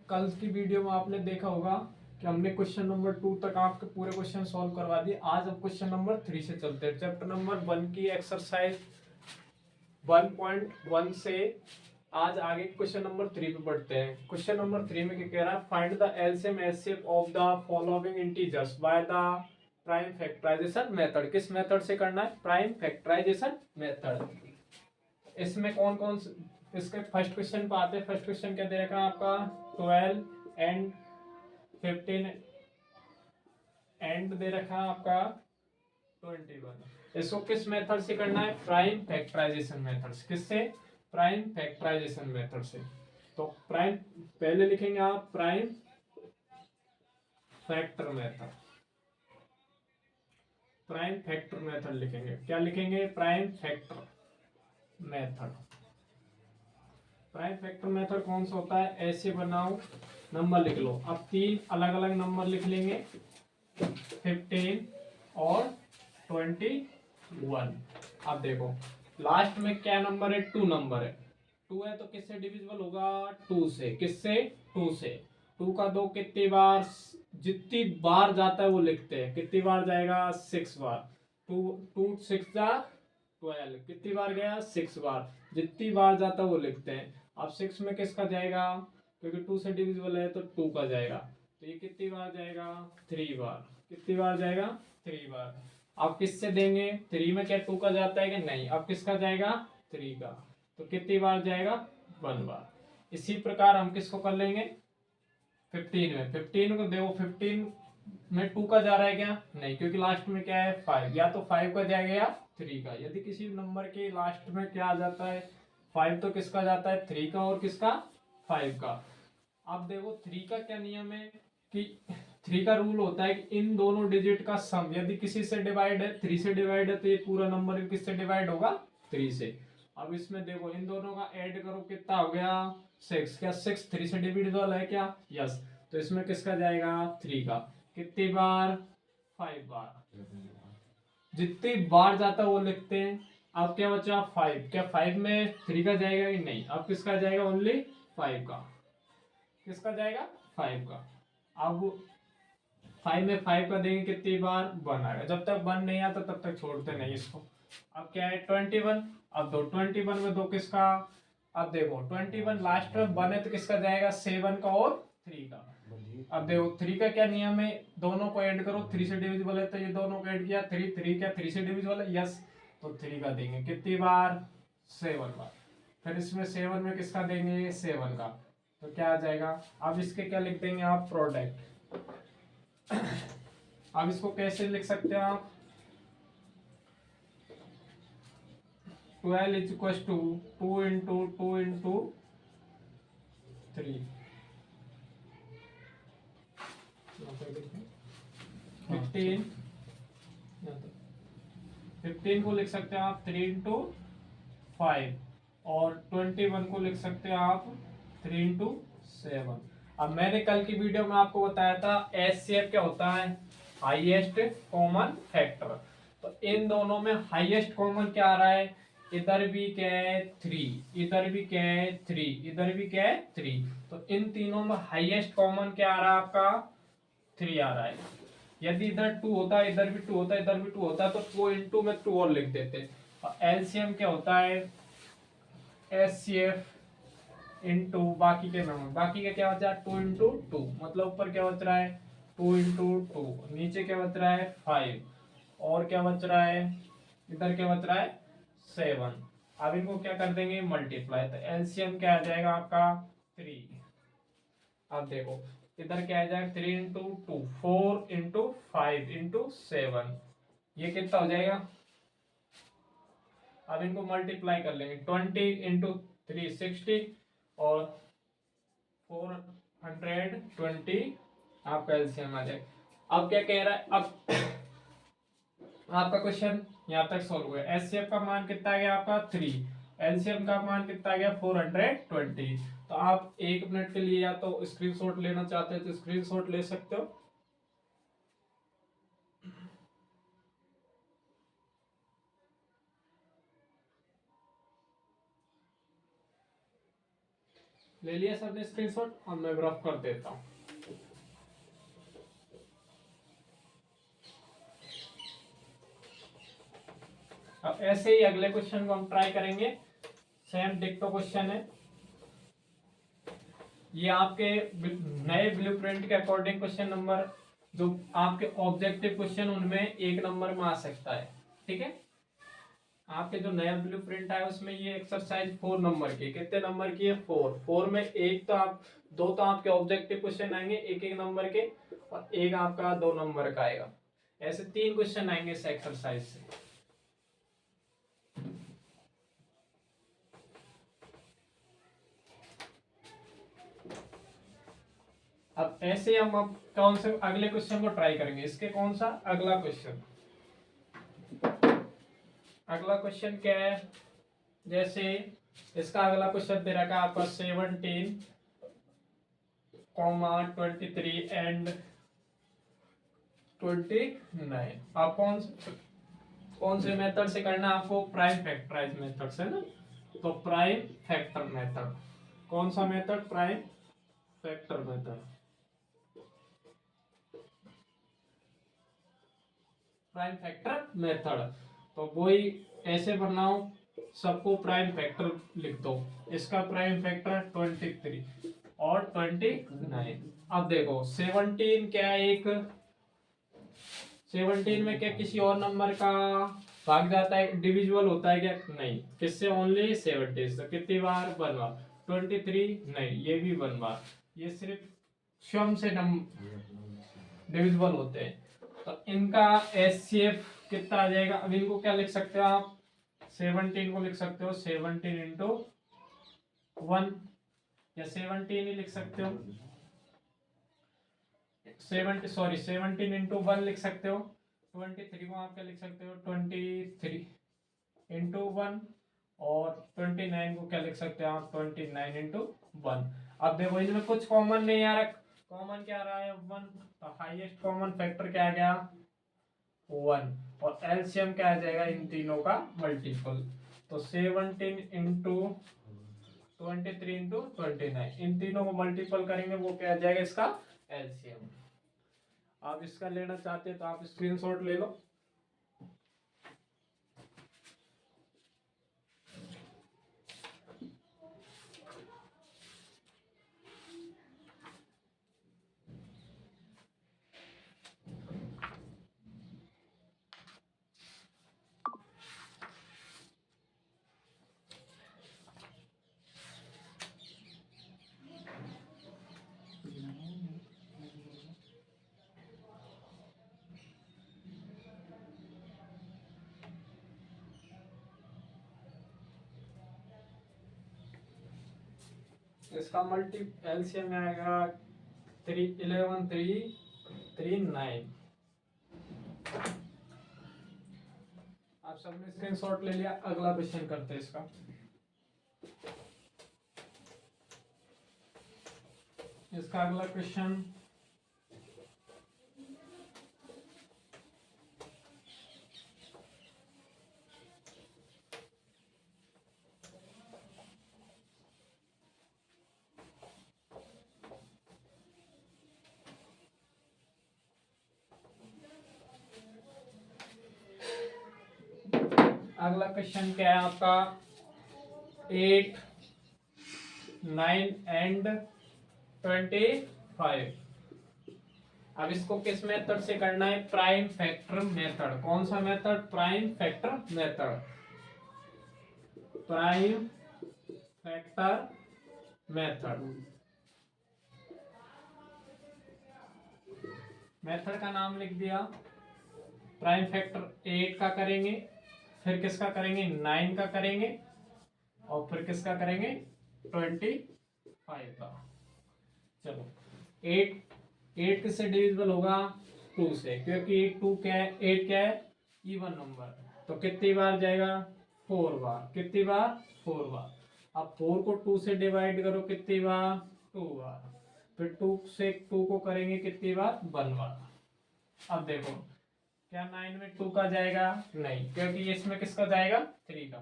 कल की वीडियो में आपने देखा होगा कि हमने क्वेश्चन नंबर 2 तक आपके पूरे क्वेश्चन सॉल्व करवा दिए। आज हम क्वेश्चन नंबर 3 से चलते हैं। चैप्टर नंबर 1 की एक्सरसाइज 1.1 से आज आगे क्वेश्चन नंबर 3 पे बढ़ते हैं। क्वेश्चन नंबर 3 में क्या कह रहा है? Find the LCM HCF of the following integers by the prime factorization method. किस मेथड से करना है? Prime factorization method. इसमें कौन कौन इसके फर्स्ट क्वेश्चन पे आते हैं। फर्स्ट क्वेश्चन क्या दे रखा है आपका? 12 एंड 15 एंड दे रखा है आपका 21। इसको किस मेथड से करना है? प्राइम फैक्टराइजेशन मेथड से। किससे? प्राइम फैक्टराइजेशन मेथड से। तो प्राइम पहले लिखेंगे आप prime factor method. Prime factor method लिखेंगे। क्या लिखेंगे? Prime factor method. Prime factor method कौन सा होता है? ऐसे बनाओ, नंबर लिख लो। अब 3 अलग अलग नंबर लिख लेंगे, 15 और 21। अब देखो लास्ट में क्या नंबर है? 2 नंबर है। 2 है तो किससे डिविजिबल होगा? 2 से। किससे? 2 से। 2 का 2 कितनी बार? जितनी बार जाता है वो लिखते हैं। कितनी बार जाएगा? 6 बार। 2 2 6 जा 12। कितनी बार गया? 6 बार। जितनी बार जाता है वो लिखते हैं। अब 6 में किसका जाएगा? क्योंकि 2 से डिविजिबल है तो 2 का जाएगा। तो ये कितनी बार जाएगा? 3 बार। कितनी बार जाएगा? 3 बार। अब किससे देंगे? 3 में क्या 2 का जाता है कि नहीं? अब किसका जाएगा? 3 का। तो कितनी बार जाएगा? 1 बार। इसी प्रकार हम किसको कर लेंगे? 15 में। 15 को देखो, 15 में 2 का जा रहा है क्या? नहीं, क्योंकि लास्ट में क्या है? 5। या तो 5 का जाएगा या 3 का। यदि किसी नंबर के लास्ट में क्या आ जाता है? 5, तो किसका जाता है? 3 का। और किसका? 5 का। अब देखो 3 का क्या नियम है कि 3 का रूल होता है कि इन दोनों डिजिट का सम यदि किसी से डिवाइड है, 3 से डिवाइड है, तो ये पूरा नंबर किससे डिवाइड होगा? 3 से। अब इसमें देखो इन दोनों का ऐड करो, कितना हो गया? 6। क्या 6 3 से डिविजिबल है क्या? यस। तो इसमें किसका जाएगा? 3 का। कितनी बार? 5 बार। जितनी बार जाता है वो लिखते हैं। अब क्या बचा? 5। क्या 5 में 3 का जाएगा कि नहीं? अब किसका जाएगा? ओनली 5 का। किसका जाएगा? 5 का। अब 5 में 5 का देंगे कितनी बार? 1 आएगा। जब तक 1 नहीं आता तब तक छोड़ते नहीं इसको। अब क्या है? 21। अब दो 21 में दो किसका? अब देखो 21 लास्ट में 1 है तो किसका जाएगा? 7 का और 3 का। अब देखो 3 का क्या नियम है? दोनों को ऐड करो। 3 से डिविजिबल है तो ये दोनों को ऐड किया। 3 3 क्या 3 से डिविजिबल है? यस। तो 3 का देंगे कितनी बार? 7 बार। फिर इसमें 7 में किसका देंगे? 7 का। तो क्या आ जाएगा? अब इसके क्या लिख देंगे आप? प्रोडक्ट। अब इसको कैसे लिख सकते हैं आप? 12 is equal to 2 into 2 into 3। 15 15 को लिख सकते हैं आप 3 इंटू 5। और 21 को लिख सकते हैं आप 3 इंटू 7। अब मैंने कल की वीडियो में आपको बताया था एचसीएफ क्या होता है? Highest common factor. तो इन दोनों में हाईएस्ट कॉमन क्या आ रहा है? इधर भी क्या है? 3। इधर भी क्या है? 3। इधर भी क्या है? 3। तो इन तीनों में हाईएस्ट कॉमन क्या आ रहा है आपका? 3 आ रहा है। यदि इधर 2 होता है, इधर भी 2 होता है, इधर भी 2 होता है, तो 2 इंटू में 2 और लिख देते। और एलसीएम क्या होता है? एचसीएफ इंटू बाकी के नंबर। बाकी का क्या बचा? 2 इंटू 2। मतलब ऊपर क्या बच रहा है? 2 इंटू 2। नीचे क्या बच रहा है? 5। और क्या बच रहा है? इधर क्या बच रहा है? 7। अब इनको क्या कर देंगे? मल्टीप्लाई। तो एलसीएम क्या आ जाएगा आपका? 3। अब देखो इधर क्या आ जाएगा? 3 इंटू 2 4 इंटू 5 इंटू 7। ये कितना हो जाएगा? अब इनको मल्टीप्लाई कर लेंगे। 20 इंटू 3 60 और 420 आपका एलसीएम आ जाएगा। अब क्या कह रहा है? अब आपका क्वेश्चन यहाँ तक सॉल्व हुआ। एचसीएफ का मान कितना आ गया आपका? 3। एलसीएम का मान कितना आ गया? 420। तो आप 1 मिनट के लिए या तो स्क्रीनशॉट लेना चाहते हैं तो स्क्रीनशॉट ले सकते हो। ले लिया सबने स्क्रीनशॉट, और मैं रफ कर देता हूँ। अब ऐसे ही अगले क्वेश्चन को हम ट्राई करेंगे। सेम डिक्टो क्वेश्चन है ये, आपके नए ब्लूप्रिंट के अकॉर्डिंग क्वेश्चन नंबर जो आपके ऑब्जेक्टिव क्वेश्चन उनमें 1 नंबर में आ सकता है। ठीक है, आपके जो नया ब्लूप्रिंट है उसमें ये एक्सरसाइज 4 नंबर की, कितने नंबर की है 4 में एक तो आप दो तो आपके ऑब्जेक्टिव क्वेश्चन आएंगे 1-1 नंबर के, और एक आपका 2 नंबर का आएगा। ऐसे 3 क्वेश्चन आएंगे इस एक्सरसाइज से। अब ऐसे हम अब कौन से अगले क्वेश्चन को ट्राई करेंगे। इसके कौन सा अगला क्वेश्चन, अगला क्वेश्चन क्या है, जैसे इसका अगला क्वेश्चन दे रखा है आपका 17,23 एंड 29। आप कौन से मेथड से करना है आपको, प्राइम फैक्टराइज मेथड से ना। तो प्राइम फैक्टर मेथड, कौन सा method, prime factor method. Prime factor method, तो वही ऐसे बनाओ, सबको प्राइम फैक्टर लिख दो। इसका प्राइम फैक्टर 23 और 29। अब देखो 17 क्या है, एक 17 में क्या किसी और नंबर का भाग जाता है, डिविजिबल होता है क्या, नहीं। किससे, ओनली 17 से। कितनी बार, 1 बार। 23 नहीं, ये भी 1 बार। ये सिर्फ सम से डिविजिबल होते हैं। तो इनका एचसीएफ कितना आ जाएगा। अब इनको क्या लिख सकते हो आप, 17 को लिख सकते हो 17 इंटू 1, या 17 ही लिख सकते हो 17 इंटू 1 लिख सकते हो। 23 को आप क्या लिख सकते हो 23 इंटू 1, और 29 को क्या लिख सकते हो आप 29 इंटू 1। अब देखो इनमें कुछ कॉमन नहीं आ रहा, कॉमन क्या आ रहा है 1, तो हाईएस्ट कॉमन फैक्टर क्या आ गया 1, और एलसीएम क्या आ जाएगा इन तीनों का मल्टीपल। तो 17 इंटू 23 इंटू 29, इन तीनों को मल्टीपल करेंगे, वो क्या आ जाएगा इसका एलसीएम। आप इसका लेना चाहते हैं तो आप स्क्रीनशॉट ले लो। इसका मल्टी एलसीएम में आएगा 11,339। आप सबने स्क्रीनशॉट ले लिया, अगला क्वेश्चन करते हैं इसका। इसका अगला क्वेश्चन अगला क्वेश्चन क्या है आपका 8, 9 एंड 25। अब इसको किस मेथड से करना है, प्राइम फैक्टर मेथड। कौन सा method, prime factor method. Prime factor method, method का नाम लिख दिया। प्राइम फैक्टर 8 का करेंगे, फिर किसका करेंगे 9 का करेंगे, और फिर किसका करेंगे 25 का। चलो 8 किससे डिविजिबल होगा 2 से, क्योंकि 2 क्या है 8 क्या है इवन नंबर। तो कितनी बार जाएगा 4 बार। कितनी बार 4 बार। अब 4 को 2 से डिवाइड करो कितनी बार 2 बार। फिर 2 से 2 को करेंगे कितनी बार 1 बार। अब देखो क्या 9 में 2 का जाएगा नहीं, क्योंकि इसमें किसका जाएगा 3 का।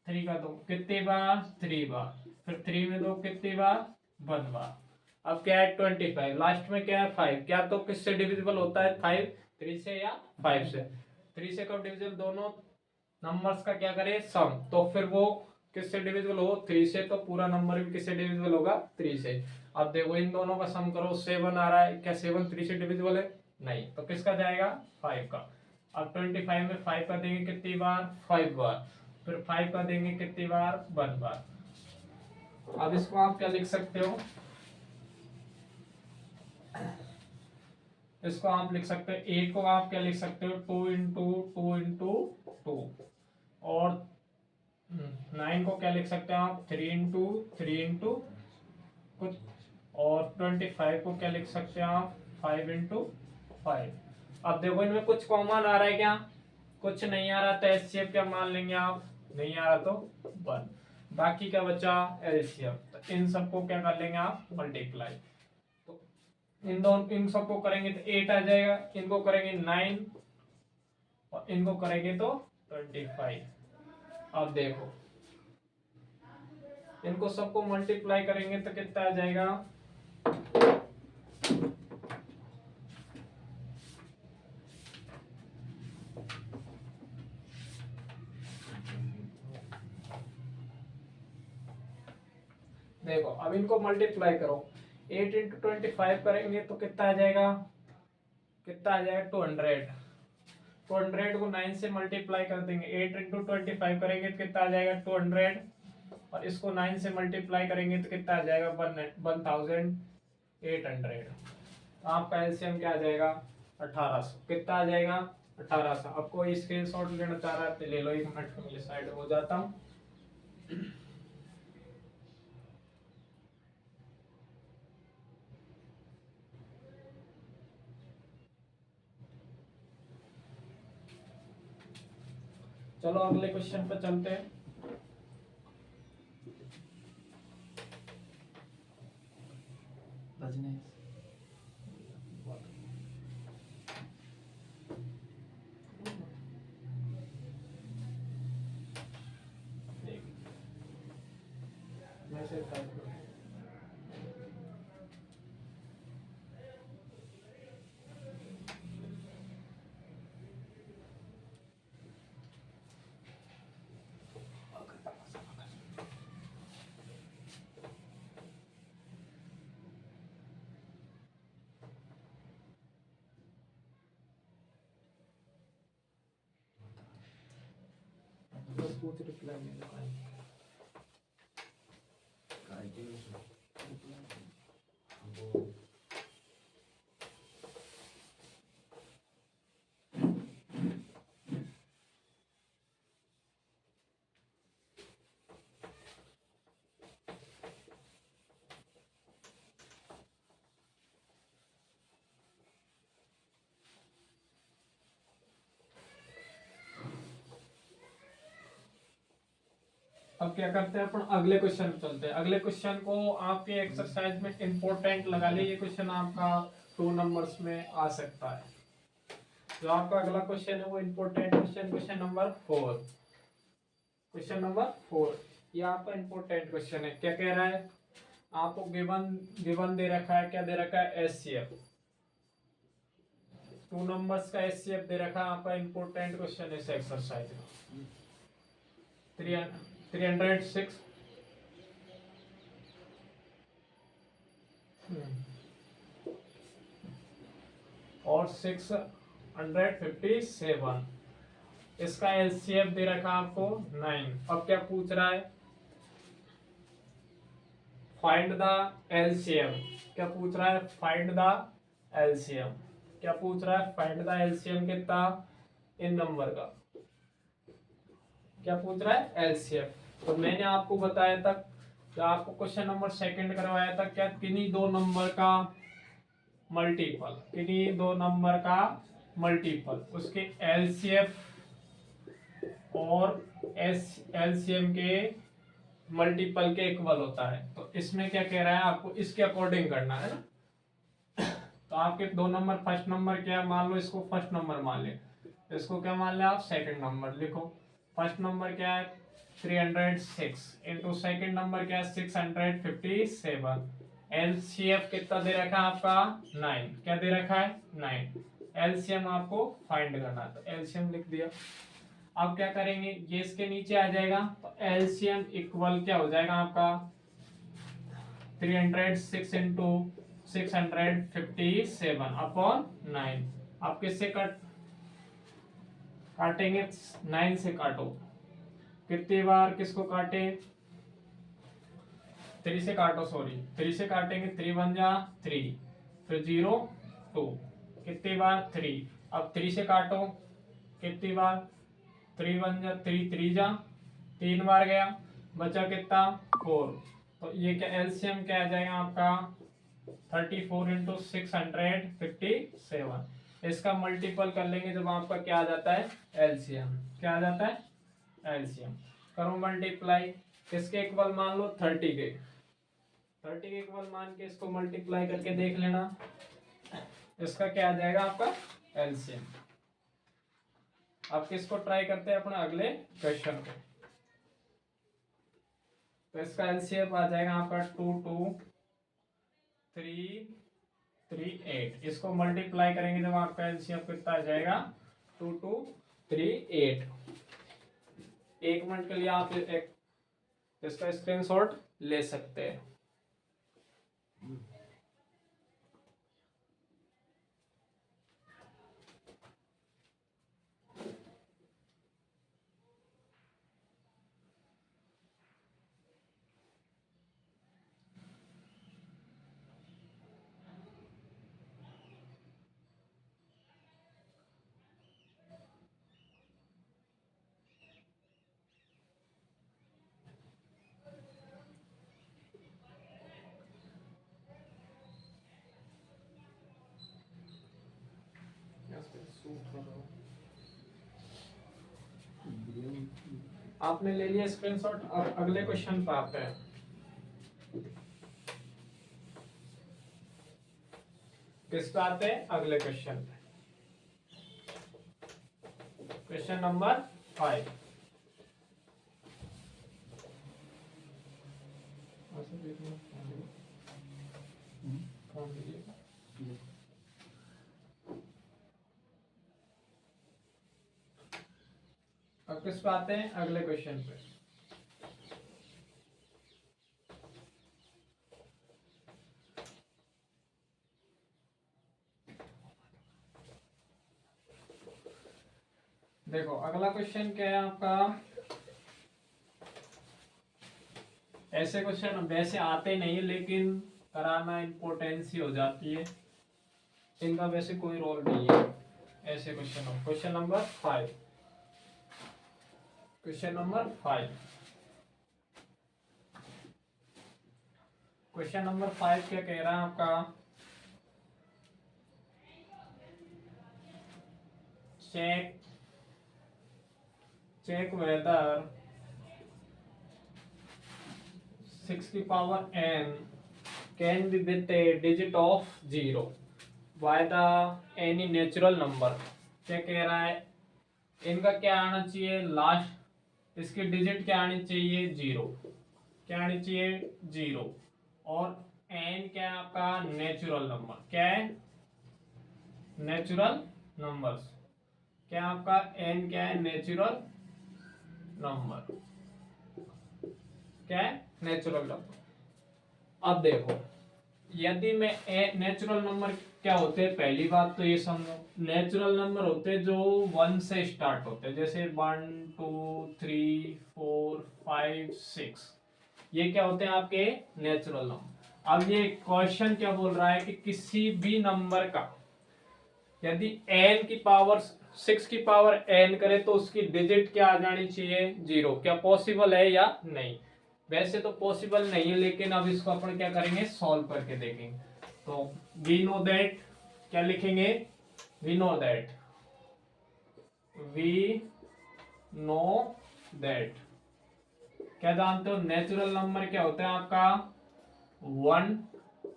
3 का 2 कितनी बार 3 बार। फिर 3 में 2 कितनी बार 1 बार। अब क्या है 25, लास्ट में क्या है 5, क्या तो किससे डिविजिबल होता है 5, 3 से या 5 से। 3 से कब डिविजिबल, दोनों नंबर्स का क्या करें सम, तो फिर वो किससे डिविजिबल हो 3 से, तो पूरा नंबर भी किससे डिविजिबल होगा 3 से। अब देखो इन दोनों का सम करो 7 आ रहा है, क्या 7 3 से डिविजिबल है, नहीं, तो किसका जाएगा 5 का। अब 25 में 5 का देंगे कितनी बार 5 बार, फिर 5 का देंगे कितनी बार 1 बार। अब इसको आप क्या लिख सकते हो, इसको आप लिख सकते हो, ए को आप क्या लिख सकते हो 2 × 2 और 9 को क्या लिख सकते हैं आप 3 × 3 कुछ, और 25 को क्या लिख सकते हैं आप 5 × 5। अब देखो इनमें कुछ कॉमन आ रहा है क्या, कुछ नहीं आ रहा, तो एचसीएफ क्या मान लेंगे आप, नहीं आ रहा तो 1, बाकी क्या बचा एलसीएम, तो इन सबको क्या कर लेंगे आप मल्टीप्लाई, तो इन सबको करेंगे तो 8 आ जाएगा, इनको करेंगे 9 और इनको करेंगे तो 25। अब देखो इनको सबको मल्टीप्लाई करेंगे तो कितना आ जाएगा, देखो अब इनको मल्टीप्लाई करो, 8 × 25 करेंगे तो कितना आ जाएगा, कितना आ जाएगा 200। 200 को 9 से मल्टीप्लाई कर देंगे, 8 × 25 करेंगे तो कितना आ जाएगा 200, और इसको 9 से मल्टीप्लाई करेंगे तो कितना आ जाएगा 1800। तो आपका एलसीएम क्या आ जाएगा 1800, कितना आ जाएगा 1800। अब कोई स्क्रीनशॉट लेना चाह रहा है तो ले लो, 1 मिनट के लिए साइड हो जाता हूँ। चलो अगले क्वेश्चन पे चलते हैं। मैसेज टाइप करो। बस कुछ रिप्लाई नहीं दे पाएंगे। अब क्या करते हैं अपन अगले क्वेश्चन पे चलते हैं। अगले क्वेश्चन को आपके एक्सरसाइज में इंपॉर्टेंट लगा लीजिए, क्वेश्चन आपका 2 नंबर्स में आ सकता है। जो आपका अगला क्वेश्चन है वो important question, question number 4। Question number 4 ये आपका इंपॉर्टेंट क्वेश्चन है। क्या कह रहा है, आपको गिवन दे रखा है, क्या दे रखा है एचसीएफ, 2 नंबर्स का एचसीएफ दे रखा है। आपका इंपॉर्टेंट क्वेश्चन है इस एक्सरसाइज में। 306 और 657, इसका एलसीएफ दे रखा आपको 9। अब क्या पूछ रहा है, फाइंड द एलसीएम। क्या पूछ रहा है, फाइंड द एलसीएम। क्या पूछ रहा है, फाइंड द एलसीएम कितना इन नंबर का, क्या पूछ रहा है एलसीएम। तो मैंने आपको बताया था, जो आपको क्वेश्चन नंबर 2 करवाया था, क्या किन्हीं 2 नंबर का मल्टीपल, किन्हीं 2 नंबर का मल्टीपल उसके एलसीएफ और एलसीएम के मल्टीपल के इक्वल होता है। तो इसमें क्या कह रहा है, आपको इसके अकॉर्डिंग करना है ना। तो आपके 2 नंबर, फर्स्ट नंबर क्या मान लो, इसको फर्स्ट नंबर मान ले, इसको क्या मान ले आप सेकंड नंबर। लिखो फर्स्ट नंबर क्या है 306 इंटू सेकेंड नंबर क्या है 657, एलसीएफ कितना दे रखा है आपका 9, क्या दे रखा है 9। एलसीएम आपको फाइंड करना है, तो एलसीएम लिख दिया। अब क्या करेंगे, ये इसके नीचे आ जाएगा, तो एलसीएम इक्वल क्या हो जाएगा आपका 306 इंटू 657 अपॉन 9। आप किससे काटेंगे 9 से काटो, कितनी बार किसको काटे 3 से काटो, सॉरी 3 से काटेंगे, 3 बन जा 3, फिर 0 2, कितनी बार 3। अब 3 से काटो कितनी बार, 3 बन जा 3 3 जा 3 बार गया, बचा कितना 4। तो ये क्या एलसीएम क्या आ जाएगा आपका 34 इंटू 657। इसका मल्टीपल कर लेंगे जब आपका क्या आ जाता है एलसीएम, क्या आ जाता है एलसीएम। करो मल्टीप्लाई, किसके इक्वल मान लो 30 के, 30 के इक्वल मान के इसको मल्टीप्लाई करके देख लेना, इसका क्या आ जाएगा आपका एलसीएम। अब किसको ट्राई करते हैं अपने अगले क्वेश्चन को, तो इसका एलसीएम आ जाएगा आपका 2238। इसको मल्टीप्लाई करेंगे जब आपका एलसीएम कितना आ जाएगा 2238। 1 मिनट के लिए आप इसका स्क्रीनशॉट ले सकते हैं। आपने ले लिया स्क्रीनशॉट, अब अगले क्वेश्चन पर आते हैं। किस पे आते हैं अगले क्वेश्चन पे, क्वेश्चन नंबर 5। अब किस पे आते हैं अगले क्वेश्चन पे, देखो अगला क्वेश्चन क्या है आपका। ऐसे क्वेश्चन वैसे आते नहीं, लेकिन कराना इम्पोर्टेंस ही हो जाती है, इनका वैसे कोई रोल नहीं है ऐसे question. Question number 5, question number 5, question number 5 क्या कह रहा है आपका, check whether 6 की power n can be with a digit of 0 by the any natural number। क्या कह रहा है, इनका क्या आना चाहिए लास्ट, इसकी डिजिट क्या आनी चाहिए 0, क्या आनी चाहिए 0, और n क्या है आपका नेचुरल नंबर, क्या है नेचुरल नंबर्स, क्या आपका n क्या है नेचुरल नंबर, क्या है नेचुरल नंबर। अब देखो यदि मैं नेचुरल नंबर क्या होते हैं, पहली बात तो ये समझो नेचुरल नंबर होते हैं जो 1 से स्टार्ट होते हैं, जैसे 1 2 3 4 5 6, ये क्या होते हैं आपके नेचुरल नंबर। अब ये क्वेश्चन क्या बोल रहा है कि किसी भी नंबर का यदि n की पावर 6 की पावर n करे तो उसकी डिजिट क्या आ जानी चाहिए 0। क्या पॉसिबल है या नहीं, वैसे तो पॉसिबल नहीं है, लेकिन अब इसको अपन क्या करेंगे सॉल्व करके देखेंगे। तो वी नो दैट, क्या लिखेंगे we know that, we know that, क्या जानते हो नेचुरल नंबर क्या होता है आपका 1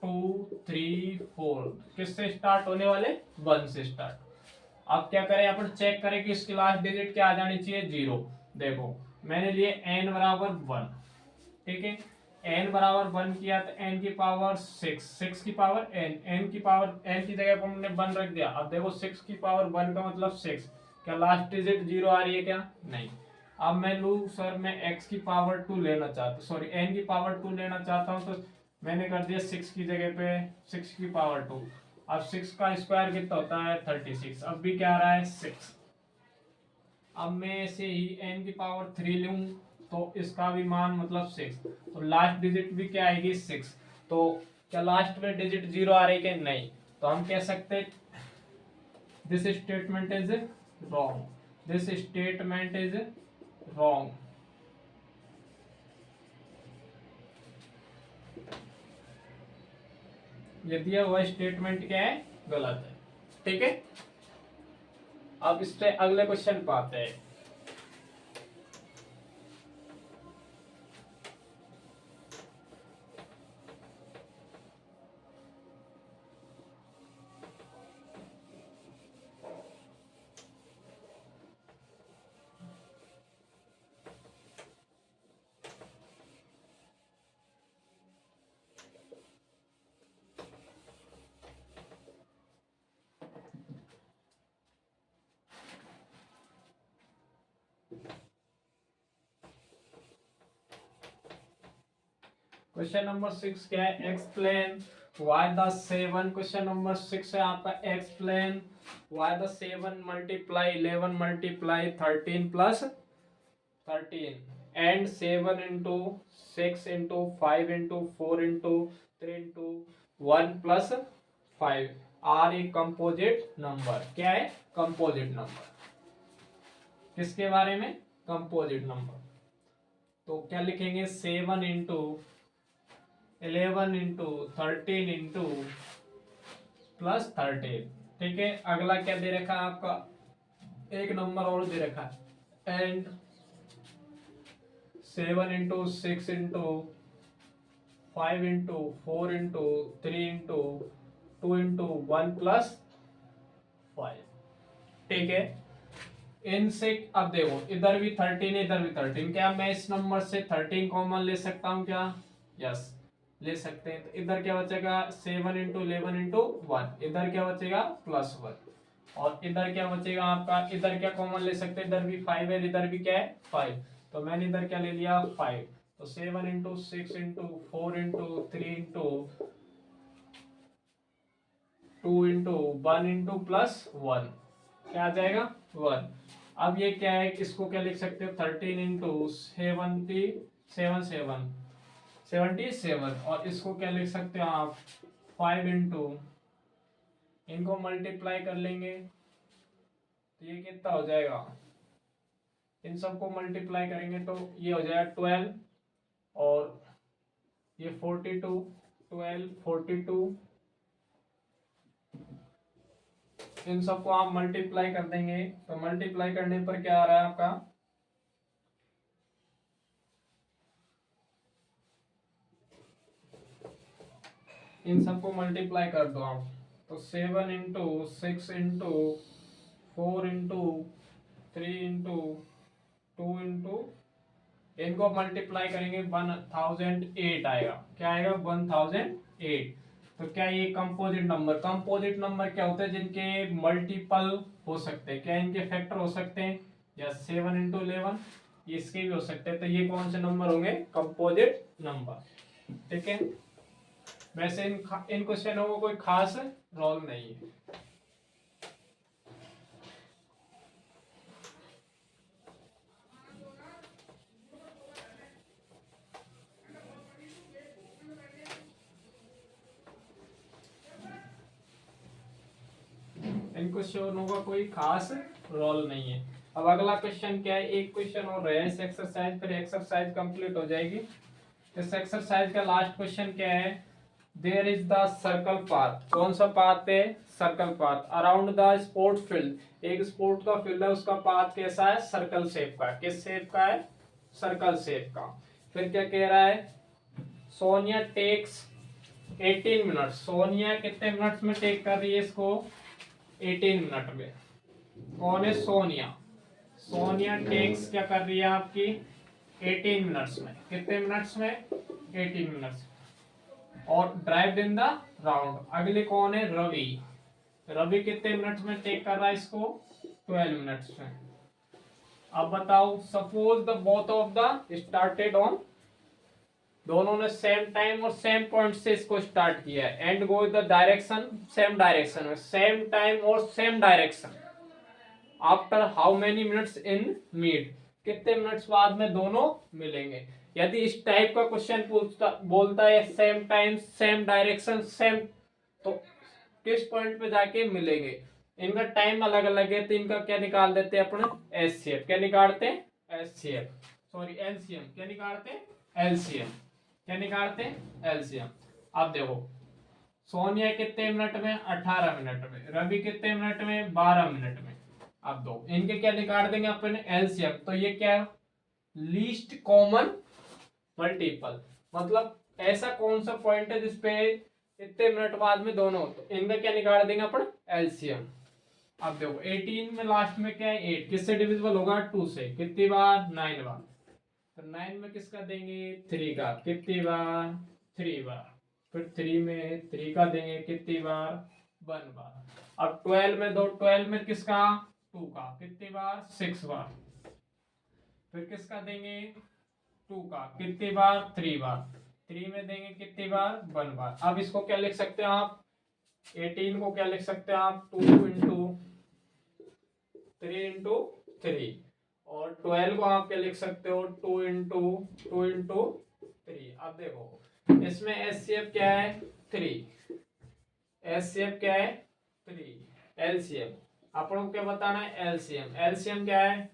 2 3 4, किससे स्टार्ट होने वाले 1 से स्टार्ट। अब क्या करें अपन चेक करें कि इसकी लास्ट डिजिट क्या आ जानी चाहिए 0। देखो मैंने लिए n बराबर 1, ठीक है, n बराबर 1 किया तो n की पावर 6, 6 की पावर n, n की पावर n की जगह पर हमने 1 रख दिया। अब देखो 6 की पावर 1 का मतलब 6, क्या लास्ट डिजिट 0 आ रही है क्या? नहीं। अब मैं लूँ सर, मैं x की पावर 2 लेना चाहता हूँ, सॉरी n की पावर 2 लेना चाहता हूँ, तो मैंने कर दिया 6 की जगह पे 6 की पावर 2। अब 6 का स्क्वायर कितना होता है? 36। अब भी क्या आ रहा है? 6। अब मैं ऐसे ही n की पावर 3 लूं तो इसका भी मान मतलब 6, तो लास्ट डिजिट भी क्या आएगी? 6। तो क्या लास्ट में डिजिट 0 आ रही है? नहीं। तो हम कह सकते this statement is wrong, this statement is wrong. ये दिया हुआ स्टेटमेंट क्या है? गलत है। ठीक है, अब इस पे अगले क्वेश्चन पे आते हैं। क्वेश्चन नंबर 6 क्या है? Explain why the 7, question number 6 है आपका, explain why the 7 multiply 11 multiply 13 plus 13 and 7 into 6 into 5 into 4 into 3 into 1 plus 5 are a composite number. क्या है? Composite number. किसके बारे में? Composite number. तो क्या लिखेंगे? 7 इंटू 11 इंटू 13 इंटू प्लस 13। ठीक है, अगला क्या दे रखा है आपका? एक नंबर और दे रखा है, and 7 into 6 into 5 into 4 into 3 into 2 into 1 plus 5। ठीक है, इनसे अब देखो इधर भी 13 इधर भी 13, क्या मैं इस नंबर से 13 कॉमन ले सकता हूँ क्या? यस, ले सकते हैं। तो इधर क्या बचेगा? 7 इंटू 11 इंटू 1, इधर क्या बचेगा? प्लस 1। और इधर क्या बचेगा आपका? इधर क्या कॉमन ले सकते हैं? इधर भी 5 है, इधर भी क्या है? 5। तो मैंने इधर क्या ले लिया? 5। तो 7 into 6 into 4 into 3 into 2 into 1 into plus 1, क्या आ जाएगा? 1। अब ये क्या है? इसको क्या लिख सकते हो? 13 इंटू 77, और इसको क्या लिख सकते हो आप? 5 इंटू, इनको मल्टीप्लाई कर लेंगे तो ये कितना हो जाएगा? इन सबको मल्टीप्लाई करेंगे तो ये हो जाएगा 12, और ये 42, 12 42, इन सबको आप मल्टीप्लाई कर देंगे तो मल्टीप्लाई करने पर क्या आ रहा है आपका? इन सबको मल्टीप्लाई कर दो आप, तो 7 into 6 into 4 into 3 into 2 into, इनको मल्टीप्लाई करेंगे 1008 आएगा। क्या आएगा? 1008। तो क्या ये कंपोजिट नंबर, कंपोजिट नंबर क्या होते हैं? जिनके मल्टीपल हो सकते हैं, क्या इनके फैक्टर हो सकते हैं? या 7 इंटू 11 इसके भी हो सकते हैं। तो ये कौन से नंबर होंगे? Composite number. ठीक है, वैसे इन क्वेश्चनों को कोई खास रोल नहीं है। इन क्वेश्चनों का कोई खास रोल नहीं है। अब अगला क्वेश्चन क्या है? एक क्वेश्चन और है इस एक्सरसाइज पर, एक्सरसाइज कंप्लीट हो जाएगी। इस एक्सरसाइज का लास्ट क्वेश्चन क्या है? There is the circle path. कौन सा पाथ है? Circle path around the sport field. एक स्पोर्ट का फील्ड है, उसका पाथ कैसा है? सर्कल शेप का। किस शेप का है? सर्कल शेप का। फिर क्या कह रहा है? Sonia takes 18 minute. सोनिया कितने मिनट्स में टेक कर रही है इसको? 18 मिनट में। कौन है? सोनिया। सोनिया टेक्स क्या कर रही है आपकी? 18 मिनट्स में। कितने मिनट्स में? 18 मिनट्स और ड्राइव इन द राउंड। अगले कौन है? रवि। रवि कितने मिनट्स में टेक कर रहा है इसको? 12 मिनट्स में। अब बताओ, suppose the both of the started on, दोनों ने सेम टाइम और सेम पॉइंट से इसको स्टार्ट किया है, and go the direction same direction में, सेम टाइम और same direction. After how many minutes in meet, कितने मिनट्स बाद में दोनों मिलेंगे। यदि इस टाइप का क्वेश्चन पूछता बोलता है same time same direction same, तो किस पॉइंट पे जाके मिलेंगे। इनका टाइम अलग अलग है तो इनका क्या निकाल देते हैं अपने? एचसीएफ। क्या निकालते हैं? HCF, sorry LCM. क्या निकालते हैं? एलसीएम। क्या निकालते हैं? एलसीएम। अब देखो, सोनिया कितने मिनट में? 18 मिनट में। रवि कितने मिनट में? 12 मिनट में। अब दो इनके क्या निकाल देंगे अपन? एलसीएम। तो ये क्या है? लीस्ट कॉमन मल्टीपल, मतलब ऐसा कौन सा पॉइंट है जिसपे इतने मिनट बाद में दोनों हो, तो इनका क्या निकाल देंगे अपन? एलसीएम। अब देखो 18 में लास्ट में क्या है? 8 किससे डिविजिबल होगा? 2 से। कितनी बार? 9 बार। तो 9 में किसका देंगे? 3 का। कितनी बार? 3 बार। फिर 3 में 3 का देंगे कितनी बार? 1 बार। अब 12 में दो, 12 में किसका? 2 का। कितनी बार? 6 बार। फिर किसका देंगे? 2 का। कितनी बार? 3 बार। 3 में देंगे कितनी बार? 1 बार। अब इसको क्या लिख सकते हैं आप? 18 को क्या लिख सकते हैं आप? 2 इंटू 3 इंटू 3। और 12 को आप क्या लिख सकते हो? 2 इंटू 3। अब देखो इसमें एचसीएफ क्या है? 3। एचसीएफ क्या है? 3। एलसीएम अपन को क्या बताना है? एलसीएम। एलसीएम क्या है?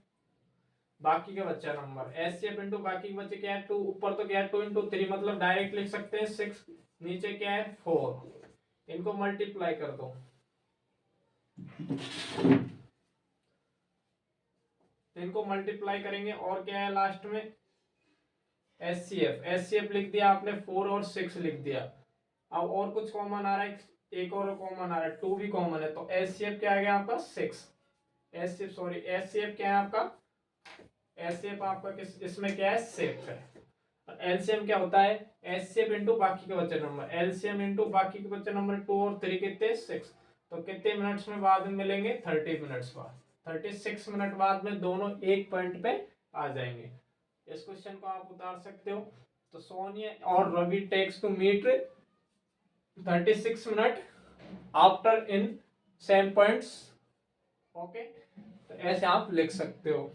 बाकी के बच्चा नंबर। एचसीएफ इंटू बाकी के बच्चे क्या है? 2। ऊपर तो क्या है? 2 इंटू 3, मतलब डायरेक्ट लिख सकते हैं 6। नीचे क्या है? 4। इनको मल्टीप्लाई कर दो, इनको मल्टीप्लाई करेंगे और क्या है लास्ट में? एचसीएफ। एचसीएफ लिख दिया आपने, 4 और 6 लिख दिया। अब और कुछ कॉमन आ रहा है? एक और कॉमन आ रहा है, 2 भी कॉमन है, तो एचसीएफ क्या आ गया आपका? 6। एचसीएफ सॉरी एचसीएफ क्या है आपका? एचसीएफ आपका किस इसमें क्या है? 6 है। एलसीएम क्या होता है? एचसीएफ इंटू बाकी के बच्चे नंबर। एलसीएम इंटू बाकी के बच्चे नंबर 2 और 3 कितने? 6। तो कितने मिनट्स में बाद में मिलेंगे? 30 मिनट्स बाद। 36 मिनट बाद में दोनों एक पॉइंट पे आ जाएंगे। इस क्वेश्चन को आप उतार सकते हो। तो सोनिया और Ravi takes to meet 36 minute after in same points. Okay, तो ऐसे आप लिख सकते हो।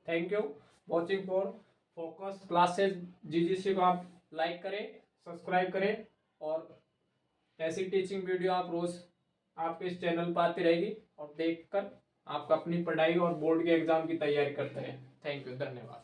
Thank you watching for focus classes. GGC को आप लाइक करें, सब्सक्राइब करें, और ऐसी टीचिंग वीडियो आप रोज आपके इस चैनल पर आती रहेगी, और देखकर आप अपनी पढ़ाई और बोर्ड के एग्जाम की तैयारी करते रहें। थैंक यू, धन्यवाद।